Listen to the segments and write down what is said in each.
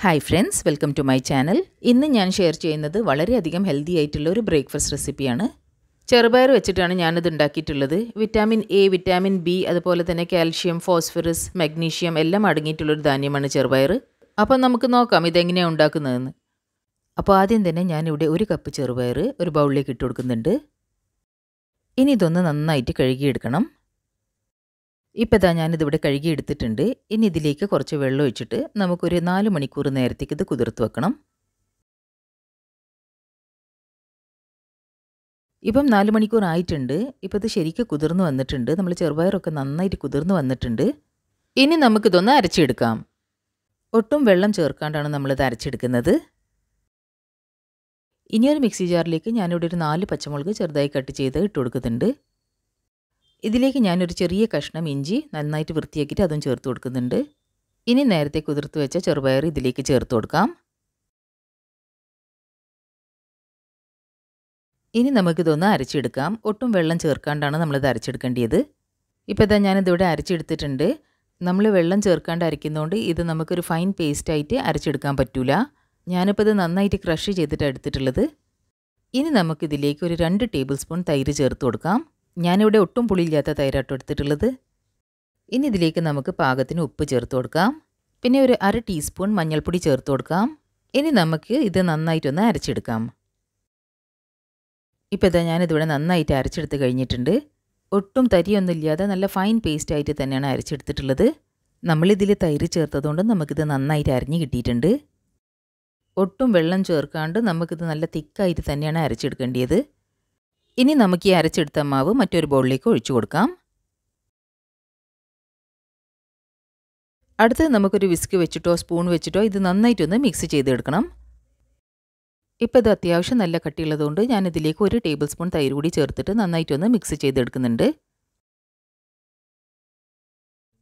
Hi friends, welcome to my channel. ഇന്ന് ഞാൻ share ചെയ്യുന്നത് വളരെയധികം ഹെൽത്തി ആയിട്ടുള്ള ഒരു ബ്രേക്ക്ഫാസ്റ്റ് റെസിപ്പിയാണ്. ചെറുപയർ വെച്ചിട്ടാണ് ഞാനിത് ഉണ്ടാക്കിയിട്ടുള്ളത്. വിറ്റാമിൻ എ, വിറ്റാമിൻ ബി, അതുപോലെ തന്നെ കാൽഷ്യം, ഫോസ്ഫറസ്, മഗ്നീഷ്യം എല്ലാം അടങ്ങിയിട്ടുള്ളൊരു ധാന്യമാണ് ചെറുപയർ. അപ്പോൾ നമുക്ക് നോക്കാം ഇതെങ്ങനെയാണ് ഉണ്ടാക്കുന്നതെന്ന്. അപ്പോൾ ആദ്യം തന്നെ ഞാനിവിടെ ഒരു കപ്പ് ചെറുപയർ ഒരു ബൗളിലേക്ക് ഇട്ട് കൊടുക്കുന്നുണ്ട്. ഇനി ഇതൊന്ന് നന്നായിട്ട് കഴുകിയെടുക്കണം. ഇപ്പോൾ ഇതാ ഞാനിതിവിടെ കഴുകി എടുത്തിട്ടുണ്ട്. ഇനി ഇതിലേക്ക് കുറച്ച് വെള്ളം ഒഴിച്ചിട്ട് നമുക്കൊരു 4 മണിക്കൂർ നേരത്തേക്ക് ഇത് കുതിർത്ത് വെക്കണം. ഇപ്പം 4 മണിക്കൂർ ആയിട്ടുണ്ട്. ഇപ്പോൾ ഇത് ശരിക്കും കുതിർന്ന് വന്നിട്ടുണ്ട്. നമ്മൾ ചെറുപയറൊക്കെ നന്നായിട്ട് കുതിർന്ന് വന്നിട്ടുണ്ട്. ഇനി നമുക്കിതൊന്ന് അരച്ചെടുക്കാം. ഒട്ടും വെള്ളം ചേർക്കാണ്ടാണ് നമ്മളിത് അരച്ചെടുക്കുന്നത്. ഇനിയൊരു മിക്സി ജാറിലേക്ക് ഞാനിവിടെ ഒരു 4 പച്ചമുളക് ചെറുതായി കട്ട് ചെയ്ത് ഇട്ട് കൊടുക്കുന്നുണ്ട്. ഇതിലേക്ക് ഞാനൊരു ചെറിയ കഷ്ണം ഇഞ്ചി നന്നായിട്ട് വൃത്തിയാക്കിയിട്ട് അതും ചേർത്ത് കൊടുക്കുന്നുണ്ട്. ഇനി നേരത്തെ കുതിർത്ത് വെച്ച ചെറുപയർ ഇതിലേക്ക് ചേർത്ത് കൊടുക്കാം. ഇനി നമുക്കിതൊന്ന് അരച്ചെടുക്കാം. ഒട്ടും വെള്ളം ചേർക്കാണ്ടാണ് നമ്മളിത് അരച്ചെടുക്കേണ്ടത്. ഇപ്പോൾ ഇതാ ഞാനിതിവിടെ അരച്ചെടുത്തിട്ടുണ്ട്. നമ്മൾ വെള്ളം ചേർക്കാണ്ട് അരയ്ക്കുന്നതുകൊണ്ട് ഇത് നമുക്കൊരു ഫൈൻ പേസ്റ്റായിട്ട് അരച്ചെടുക്കാൻ പറ്റില്ല. ഞാനിപ്പോൾ ഇത് നന്നായിട്ട് ക്രഷ് ചെയ്തിട്ടാണ് എടുത്തിട്ടുള്ളത്. ഇനി നമുക്കിതിലേക്ക് ഒരു 2 ടേബിൾ സ്പൂൺ തൈര് ചേർത്ത് കൊടുക്കാം. ഞാനിവിടെ ഒട്ടും പുളിയില്ലാത്ത തൈരാട്ടോ എടുത്തിട്ടുള്ളത്. ഇനി ഇതിലേക്ക് നമുക്ക് പാകത്തിന് ഉപ്പ് ചേർത്ത് കൊടുക്കാം. പിന്നെ ഒരു 1/2 ടീസ്പൂൺ മഞ്ഞൾപ്പൊടി ചേർത്ത് കൊടുക്കാം. ഇനി നമുക്ക് ഇത് നന്നായിട്ടൊന്ന് അരച്ചെടുക്കാം. ഇപ്പോൾ ഇതാ ഞാനിതിവിടെ നന്നായിട്ട് അരച്ചെടുത്ത് കഴിഞ്ഞിട്ടുണ്ട്. ഒട്ടും തരിയൊന്നുമില്ലാതെ നല്ല ഫൈൻ പേസ്റ്റായിട്ട് തന്നെയാണ് അരച്ചെടുത്തിട്ടുള്ളത്. നമ്മളിതിൽ തൈര് ചേർത്തതുകൊണ്ട് നമുക്കിത് നന്നായിട്ട് അരിഞ്ഞ് കിട്ടിയിട്ടുണ്ട്. ഒട്ടും വെള്ളം ചേർക്കാണ്ട് നമുക്കിത് നല്ല തിക്കായിട്ട് തന്നെയാണ് അരച്ചെടുക്കേണ്ടത്. ഇനി നമുക്ക് ഈ അരച്ചെടുത്ത മാവ് മറ്റൊരു ബൗളിലേക്ക് ഒഴിച്ചു കൊടുക്കാം. അടുത്ത് നമുക്കൊരു വിസ്ക് വെച്ചിട്ടോ സ്പൂൺ വെച്ചിട്ടോ ഇത് നന്നായിട്ടൊന്ന് മിക്സ് ചെയ്തെടുക്കണം. ഇപ്പോൾ ഇത് അത്യാവശ്യം നല്ല കട്ടിയുള്ളതുകൊണ്ട് ഞാനിതിലേക്ക് 1 ടേബിൾ സ്പൂൺ തൈര് കൂടി ചേർത്തിട്ട് നന്നായിട്ടൊന്ന് മിക്സ് ചെയ്തെടുക്കുന്നുണ്ട്.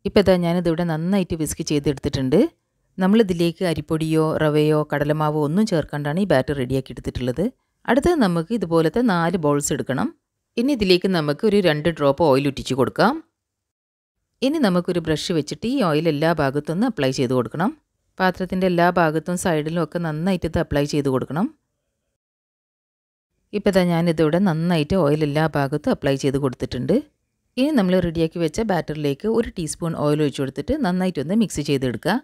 ഇപ്പോൾ ഇതാ ഞാനിതിവിടെ നന്നായിട്ട് വിസ്ക് ചെയ്തെടുത്തിട്ടുണ്ട്. നമ്മളിതിലേക്ക് അരിപ്പൊടിയോ റവയോ കടലമാവോ ഒന്നും ചേർക്കാണ്ടാണ് ഈ ബാറ്റർ റെഡിയാക്കി എടുത്തിട്ടുള്ളത്. അടുത്തത് നമുക്ക് ഇതുപോലത്തെ 4 ബൗൾസ് എടുക്കണം. ഇനി ഇതിലേക്ക് നമുക്ക് ഒരു 2 ഡ്രോപ്പ് ഓയിൽ ഉറ്റിച്ച് കൊടുക്കാം. ഇനി നമുക്കൊരു ബ്രഷ് വെച്ചിട്ട് ഈ ഓയിൽ എല്ലാ ഭാഗത്തും ഒന്ന് അപ്ലൈ ചെയ്ത് കൊടുക്കണം. പാത്രത്തിൻ്റെ എല്ലാ ഭാഗത്തും സൈഡിലും ഒക്കെ നന്നായിട്ട് ഇത് അപ്ലൈ ചെയ്ത് കൊടുക്കണം. ഇപ്പോൾ ഇതാ ഞാനിതിവിടെ നന്നായിട്ട് ഓയിൽ എല്ലാ ഭാഗത്തും അപ്ലൈ ചെയ്ത് കൊടുത്തിട്ടുണ്ട്. ഇനി നമ്മൾ റെഡിയാക്കി വെച്ച ബാറ്ററിലേക്ക് 1 ടീസ്പൂൺ ഓയിൽ ഒഴിച്ചു കൊടുത്തിട്ട് നന്നായിട്ടൊന്ന് മിക്സ് ചെയ്തെടുക്കുക.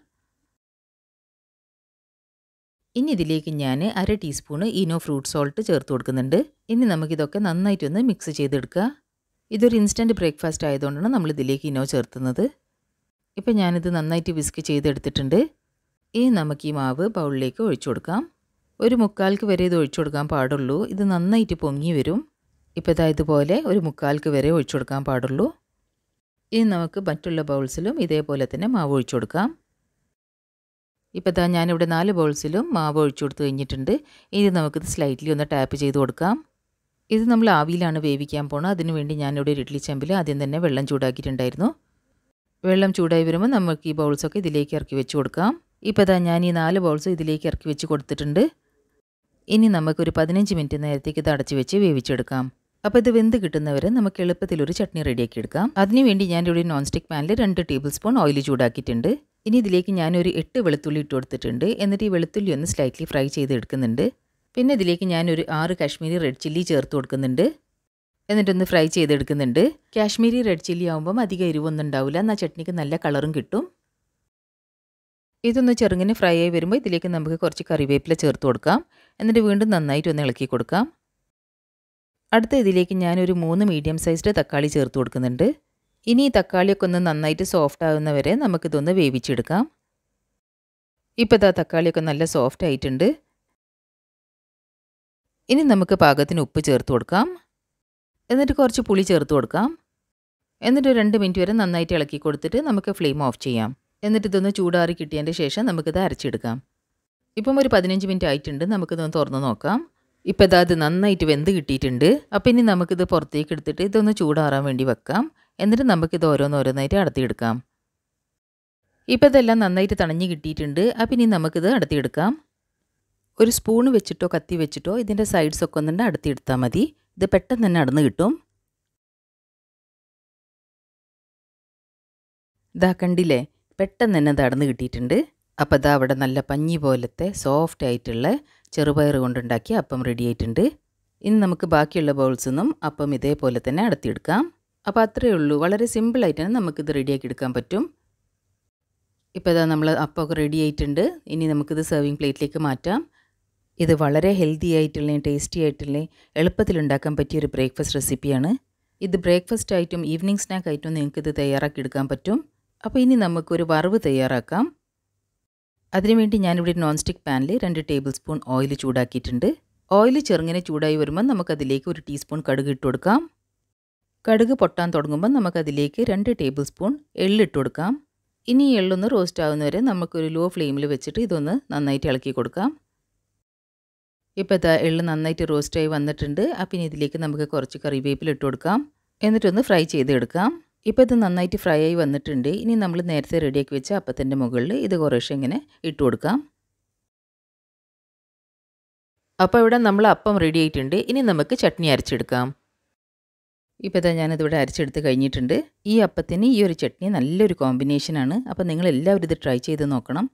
ഇനി ഇതിലേക്ക് ഞാൻ 1/2 ടീസ്പൂൺ ഈനോ ഫ്രൂട്ട് സോൾട്ട് ചേർത്ത് കൊടുക്കുന്നുണ്ട്. ഇനി നമുക്കിതൊക്കെ നന്നായിട്ടൊന്ന് മിക്സ് ചെയ്തെടുക്കുക. ഇതൊരു ഇൻസ്റ്റൻറ്റ് ബ്രേക്ക്ഫാസ്റ്റ് ആയതുകൊണ്ടാണ് നമ്മളിതിലേക്ക് ഇനോ ചേർത്തുന്നത്. ഇപ്പോൾ ഞാനിത് നന്നായിട്ട് വിസ്ക് ചെയ്തെടുത്തിട്ടുണ്ട്. ഇനി നമുക്ക് ഈ മാവ് ബൗളിലേക്ക് ഒഴിച്ചു കൊടുക്കാം. ഒരു 1/4 വരെ ഇത് ഒഴിച്ചു കൊടുക്കാൻ പാടുള്ളൂ. ഇത് നന്നായിട്ട് പൊങ്ങി വരും. ഇപ്പോൾ ഇതാ ഇതുപോലെ ഒരു 1/4 വരെ ഒഴിച്ചു കൊടുക്കാൻ പാടുള്ളൂ. ഇനി നമുക്ക് മറ്റുള്ള ബൗൾസിലും ഇതേപോലെ തന്നെ മാവ് ഒഴിച്ചു കൊടുക്കാം. ഇപ്പോൾ ഇതാ ഞാനിവിടെ 4 ബൗൾസിലും മാവ് ഒഴിച്ചു കൊടുത്ത് കഴിഞ്ഞിട്ടുണ്ട്. ഇനി നമുക്കിത് സ്ലൈറ്റ്ലി ഒന്ന് ടാപ്പ് ചെയ്ത് കൊടുക്കാം. ഇത് നമ്മൾ ആവിയിലാണ് വേവിക്കാൻ പോകണം. അതിനുവേണ്ടി ഞാനിവിടെ ഒരു ഇഡ്ഡലി ചെമ്പിൽ ആദ്യം തന്നെ വെള്ളം ചൂടാക്കിയിട്ടുണ്ടായിരുന്നു. വെള്ളം ചൂടായി വരുമ്പോൾ നമുക്ക് ഈ ബൗൾസൊക്കെ ഇതിലേക്ക് ഇറക്കി വെച്ച് കൊടുക്കാം. ഇപ്പോൾ ഇതാ ഞാൻ ഈ 4 ബൗൾസ് ഇതിലേക്ക് ഇറക്കി വെച്ച് കൊടുത്തിട്ടുണ്ട്. ഇനി നമുക്കൊരു 15 മിനിറ്റ് നേരത്തേക്ക് ഇത് അടച്ച് വെച്ച് വേവിച്ചെടുക്കാം. അപ്പോൾ ഇത് വെന്ത് കിട്ടുന്നവരെ നമുക്ക് എളുപ്പത്തിലൊരു ചട്നി റെഡിയാക്കി എടുക്കാം. അതിനുവേണ്ടി ഞാനിവിടെ നോൺ സ്റ്റിക്ക് പാനിൽ 2 ടേബിൾ സ്പൂൺ ഓയിൽ ചൂടാക്കിയിട്ടുണ്ട്. ഇനി ഇതിലേക്ക് ഞാനൊരു 8 വെളുത്തുള്ളി ഇട്ട് കൊടുത്തിട്ടുണ്ട്. എന്നിട്ട് ഈ വെളുത്തുള്ളി ഒന്ന് സ്ലൈറ്റ്ലി ഫ്രൈ ചെയ്തെടുക്കുന്നുണ്ട്. പിന്നെ ഇതിലേക്ക് ഞാനൊരു 6 കാശ്മീരി റെഡ് ചില്ലി ചേർത്ത് കൊടുക്കുന്നുണ്ട്. എന്നിട്ടൊന്ന് ഫ്രൈ ചെയ്തെടുക്കുന്നുണ്ട്. കാശ്മീരി റെഡ് ചില്ലി ആകുമ്പം അധികം എരിവൊന്നും ഉണ്ടാവില്ല. എന്നാൽ ചട്നിക്ക് നല്ല കളറും കിട്ടും. ഇതൊന്ന് ചെറുങ്ങനെ ഫ്രൈ ആയി വരുമ്പോൾ ഇതിലേക്ക് നമുക്ക് കുറച്ച് കറിവേപ്പില ചേർത്ത് കൊടുക്കാം. എന്നിട്ട് വീണ്ടും നന്നായിട്ടൊന്ന് ഇളക്കി കൊടുക്കാം. അടുത്ത ഇതിലേക്ക് ഞാനൊരു 3 മീഡിയം സൈസ്ഡ് തക്കാളി ചേർത്ത് കൊടുക്കുന്നുണ്ട്. ഇനി ഈ തക്കാളിയൊക്കെ ഒന്ന് നന്നായിട്ട് സോഫ്റ്റ് ആകുന്നവരെ നമുക്കിതൊന്ന് വേവിച്ചെടുക്കാം. ഇപ്പോൾ ഇതാ തക്കാളിയൊക്കെ നല്ല സോഫ്റ്റ് ആയിട്ടുണ്ട്. ഇനി നമുക്ക് പാകത്തിന് ഉപ്പ് ചേർത്ത് കൊടുക്കാം. എന്നിട്ട് കുറച്ച് പുളി ചേർത്ത് കൊടുക്കാം. എന്നിട്ട് 2 മിനിറ്റ് വരെ നന്നായിട്ട് ഇളക്കി കൊടുത്തിട്ട് നമുക്ക് ഫ്ലെയിം ഓഫ് ചെയ്യാം. എന്നിട്ട് ഇതൊന്ന് ചൂടാറി കിട്ടിയതിൻ്റെ ശേഷം നമുക്കിത് അരച്ചെടുക്കാം. ഇപ്പം ഒരു 15 മിനിറ്റ് ആയിട്ടുണ്ട്. നമുക്കിതൊന്ന് തുറന്ന് നോക്കാം. ഇപ്പോൾ ഇതാ ഇത് നന്നായിട്ട് വെന്ത് കിട്ടിയിട്ടുണ്ട്. അപ്പോൾ ഇനി നമുക്കിത് പുറത്തേക്ക് എടുത്തിട്ട് ഇതൊന്ന് ചൂടാറാൻ വേണ്ടി വെക്കാം. എന്നിട്ട് നമുക്കിത് ഓരോന്നോരോന്നായിട്ട് അടത്തിയെടുക്കാം. ഇപ്പോൾ ഇതെല്ലാം നന്നായിട്ട് തണഞ്ഞ് കിട്ടിയിട്ടുണ്ട്. അപ്പോൾ ഇനി നമുക്കിത് അടത്തിയെടുക്കാം. ഒരു സ്പൂൺ വെച്ചിട്ടോ കത്തി വെച്ചിട്ടോ ഇതിൻ്റെ സൈഡ്സൊക്കെ ഒന്നുണ്ട് അടത്തിയെടുത്താൽ മതി. ഇത് പെട്ടെന്ന് തന്നെ അടന്ന് കിട്ടും. ഇതാ കണ്ടില്ലേ, പെട്ടെന്ന് തന്നെ ഇത് അടന്ന് കിട്ടിയിട്ടുണ്ട്. അപ്പോൾ ഇതാ അവിടെ നല്ല പഞ്ഞി പോലത്തെ സോഫ്റ്റ് ആയിട്ടുള്ള ചെറുപയർ കൊണ്ടുണ്ടാക്കിയ അപ്പം റെഡി ആയിട്ടുണ്ട്. ഇനി നമുക്ക് ബാക്കിയുള്ള ബൗൾസിൽ നിന്നും അപ്പം ഇതേപോലെ തന്നെ അടത്തിയെടുക്കാം. അപ്പോൾ അത്രയേ ഉള്ളൂ. വളരെ സിമ്പിളായിട്ടാണ് നമുക്കിത് റെഡിയാക്കി എടുക്കാൻ പറ്റും. ഇപ്പോൾ ഇതാ നമ്മൾ അപ്പമൊക്കെ റെഡി ആയിട്ടുണ്ട്. ഇനി നമുക്കിത് സെർവിങ് പ്ലേറ്റിലേക്ക് മാറ്റാം. ഇത് വളരെ ഹെൽത്തി ആയിട്ടുള്ള ടേസ്റ്റി ആയിട്ടുള്ള എളുപ്പത്തിൽ ഉണ്ടാക്കാൻ പറ്റിയൊരു ബ്രേക്ക്ഫാസ്റ്റ് റെസിപ്പിയാണ്. ഇത് ബ്രേക്ക്ഫാസ്റ്റ് ആയിട്ടും ഈവനിങ് സ്നാക്ക് ആയിട്ടും നിങ്ങൾക്കിത് തയ്യാറാക്കി എടുക്കാൻ പറ്റും. അപ്പോൾ ഇനി നമുക്കൊരു വറവ് തയ്യാറാക്കാം. അതിനുവേണ്ടി ഞാനിവിടെ നോൺ സ്റ്റിക്ക് പാനിൽ 2 ടേബിൾ സ്പൂൺ ഓയിൽ ചൂടാക്കിയിട്ടുണ്ട്. ഓയിൽ ചെറുങ്ങനെ ചൂടായി വരുമ്പോൾ നമുക്കതിലേക്ക് 1 ടീസ്പൂൺ കടുക് ഇട്ട് കൊടുക്കാം. കടുക് പൊട്ടാൻ തുടങ്ങുമ്പോൾ നമുക്കതിലേക്ക് 2 ടേബിൾ സ്പൂൺ എള്ളിട്ട് കൊടുക്കാം. ഇനി ഈ എള്ളൊന്ന് റോസ്റ്റ് ആവുന്നവരെ നമുക്കൊരു ലോ ഫ്ലെയിമിൽ വെച്ചിട്ട് ഇതൊന്ന് നന്നായിട്ട് ഇളക്കി കൊടുക്കാം. ഇപ്പോൾ ഇതാ എള്ള് നന്നായിട്ട് റോസ്റ്റായി വന്നിട്ടുണ്ട്. അപ്പം ഇനി ഇതിലേക്ക് നമുക്ക് കുറച്ച് കറിവേപ്പില ഇട്ട് കൊടുക്കാം. എന്നിട്ടൊന്ന് ഫ്രൈ ചെയ്തെടുക്കാം. ഇപ്പോൾ ഇത് നന്നായിട്ട് ഫ്രൈ ആയി വന്നിട്ടുണ്ട്. ഇനി നമ്മൾ നേരത്തെ റെഡിയാക്കി വെച്ച അപ്പത്തിൻ്റെ മുകളിൽ ഇത് കുറേശ്ശെ ഇങ്ങനെ ഇട്ട് കൊടുക്കാം. അപ്പോൾ ഇവിടെ നമ്മൾ അപ്പം റെഡി ആയിട്ടുണ്ട്. ഇനി നമുക്ക് ചട്നി അരച്ചെടുക്കാം. ഇപ്പോൾ ഇതാ ഞാനിതിവിടെ അരച്ചെടുത്ത് കഴിഞ്ഞിട്ടുണ്ട്. ഈ അപ്പത്തിന് ഈ ഒരു ചട്നി നല്ലൊരു കോമ്പിനേഷനാണ്. അപ്പോൾ നിങ്ങളെല്ലാവരും ഇത് ട്രൈ ചെയ്ത് നോക്കണം.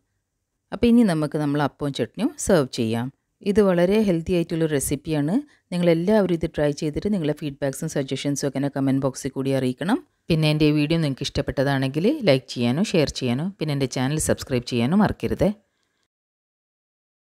അപ്പോൾ ഇനി നമുക്ക് നമ്മൾ അപ്പവും ചട്നിയും സെർവ് ചെയ്യാം. ഇത് വളരെ ഹെൽത്തി ആയിട്ടുള്ള റെസിപ്പിയാണ്. നിങ്ങളെല്ലാവരും ഇത് ട്രൈ ചെയ്തിട്ട് നിങ്ങളുടെ ഫീഡ്ബാക്സും സജഷൻസും ഒക്കെ കമൻറ്റ് ബോക്സിൽ കൂടി അറിയിക്കണം. പിന്നെ എൻ്റെ വീഡിയോ നിങ്ങൾക്ക് ഇഷ്ടപ്പെട്ടതാണെങ്കിൽ ലൈക്ക് ചെയ്യാനോ ഷെയർ ചെയ്യാനോ പിന്നെ എൻ്റെ ചാനൽ സബ്സ്ക്രൈബ് ചെയ്യാനോ മറക്കരുത്.